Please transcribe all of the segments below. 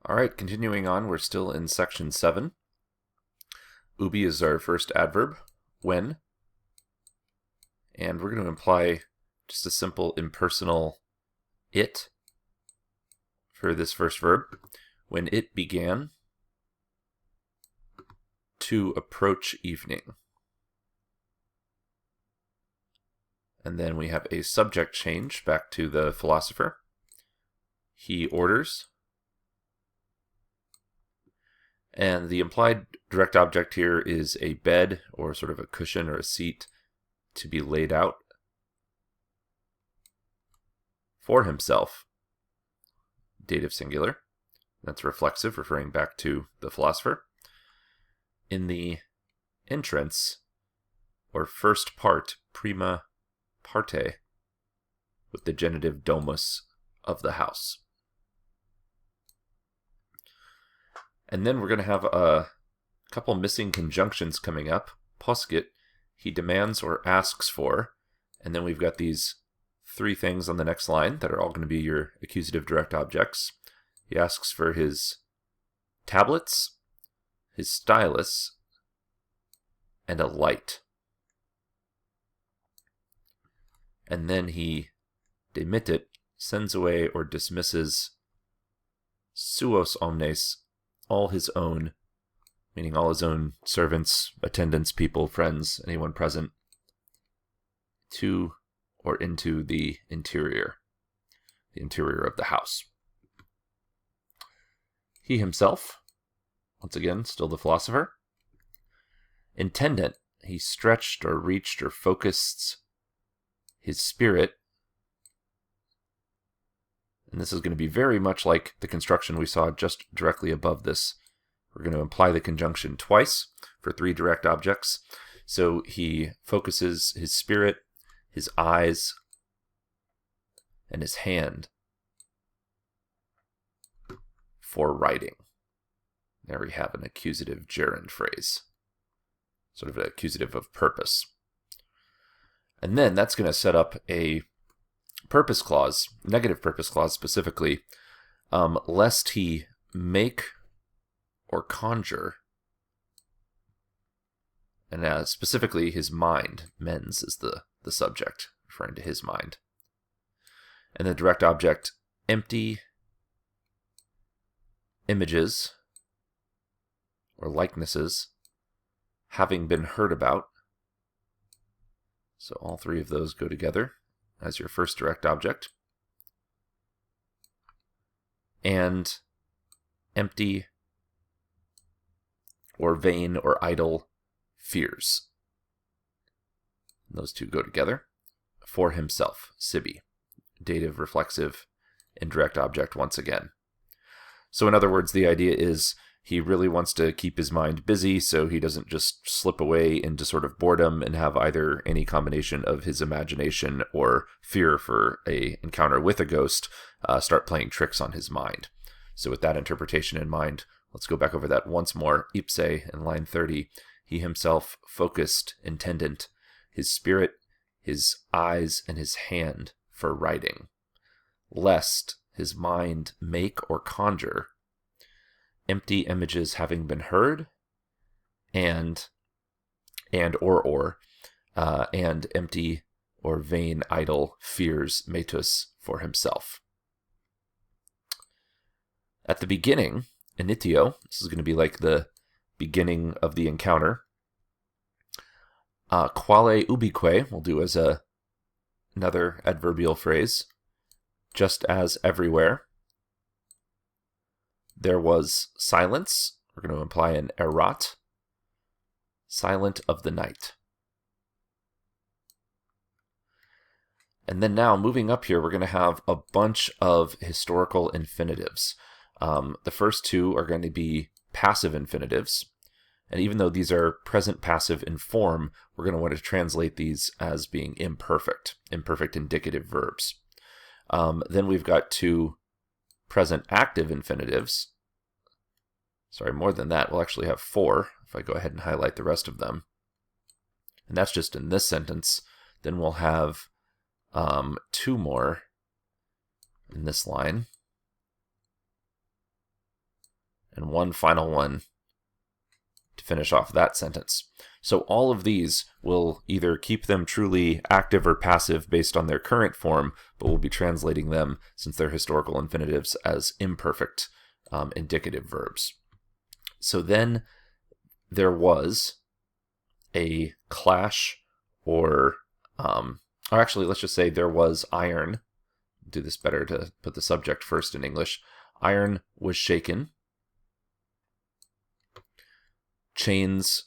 All right, continuing on, we're still in section 7. Ubi is our first adverb, when. And we're going to imply just a simple impersonal it for this first verb. When it began to approach evening. And then we have a subject change back to the philosopher. He orders. And the implied direct object here is a bed or sort of a cushion or a seat to be laid out for himself. Dative singular. That's reflexive, referring back to the philosopher. In the entrance, or first part, prima parte, with the genitive domus of the house. And then we're going to have a couple missing conjunctions coming up. Poscit, he demands or asks for. And then we've got these three things on the next line that are all going to be your accusative direct objects. He asks for his tablets, his stylus, and a light. And then he demittit, sends away or dismisses suos omnes, all his own, meaning all his own servants, attendants, people, friends, anyone present, to or into the interior of the house. He himself, once again, still the philosopher. Intendant, he stretched or reached or focused his spirit. And this is going to be very much like the construction we saw just directly above this. We're going to imply the conjunction twice for three direct objects. So he focuses his spirit, his eyes, and his hand for writing. There we have an accusative gerund phrase, sort of an accusative of purpose. And then that's going to set up a purpose clause, negative purpose clause specifically, lest he make or conjure, and specifically his mind. Mens is the subject, referring to his mind. And the direct object, empty images or likenesses having been heard about. So all three of those go together as your first direct object. And empty or vain or idle fears. Those two go together. For himself, sibi. Dative, reflexive, indirect object once again. So in other words, the idea is he really wants to keep his mind busy so he doesn't just slip away into sort of boredom and have either any combination of his imagination or fear for a encounter with a ghost start playing tricks on his mind. So with that interpretation in mind, let's go back over that once more. Ipse in line 30, he himself focused, intendant, his spirit, his eyes, and his hand for writing, lest his mind make or conjure empty images having been heard, and empty or vain idle fears metus for himself. At the beginning, initio, this is going to be like the beginning of the encounter. Quale ubique, we'll do as another adverbial phrase, just as everywhere. There was silence. We're going to imply an erat, silent of the night. And then now, moving up here, we're going to have a bunch of historical infinitives. The first two are going to be passive infinitives. And even though these are present passive in form, we're going to want to translate these as being imperfect indicative verbs. Then we've got two present active infinitives. Sorry, more than that. We'll actually have four if I go ahead and highlight the rest of them. And that's just in this sentence. Then we'll have two more in this line. and one final one to finish off that sentence. So all of these will either keep them truly active or passive based on their current form, but we'll be translating them, since they're historical infinitives, as imperfect indicative verbs. So then there was a clash, or actually, let's just say there was iron. Do this better to put the subject first in English. Iron was shaken. Chains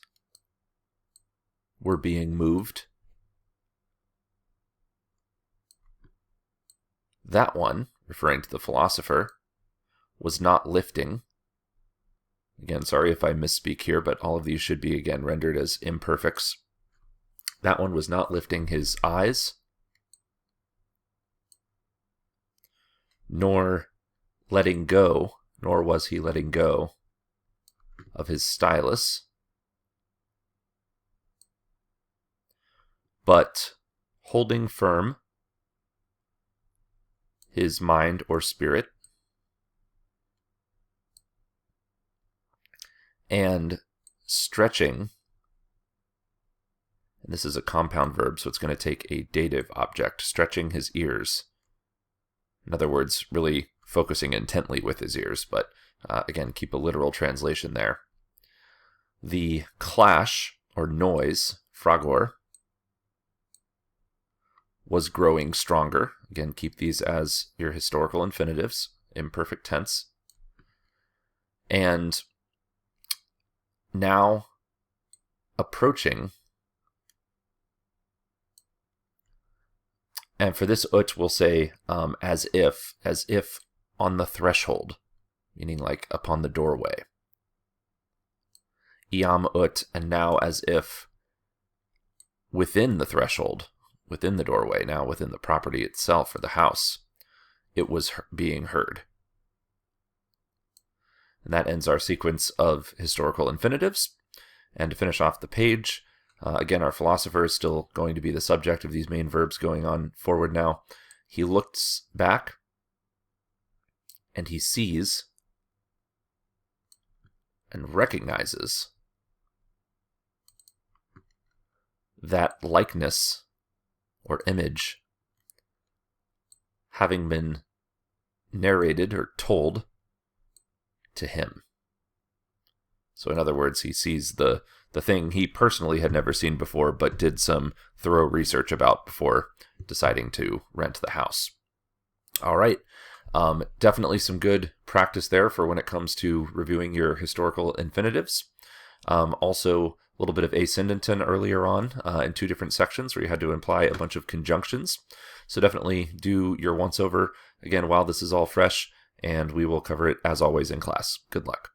were being moved. That one, referring to the philosopher, was not lifting. Again, sorry if I misspeak here, but all of these should be, again, rendered as imperfects. That one was not lifting his eyes, nor was he letting go of his stylus, but holding firm his mind or spirit, and stretching, and this is a compound verb, so it's going to take a dative object, stretching his ears. In other words, really focusing intently with his ears, but again, keep a literal translation there. The clash, or noise, fragor, was growing stronger. Again, keep these as your historical infinitives, imperfect tense. And now approaching, and for this ut we'll say as if on the threshold, meaning like upon the doorway. Iam ut, and now as if within the threshold, within the doorway, now within the property itself, or the house, it was being heard. And that ends our sequence of historical infinitives. And to finish off the page, again, our philosopher is still going to be the subject of these main verbs going on forward now. He looks back, and he sees and recognizes that likeness or image having been narrated or told to him. So in other words, he sees the thing he personally had never seen before, but did some thorough research about before deciding to rent the house. All right. Definitely some good practice there for when it comes to reviewing your historical infinitives. Also, a little bit of asyndeton earlier on in two different sections where you had to imply a bunch of conjunctions. So definitely do your once over again while this is all fresh, and we will cover it as always in class. Good luck.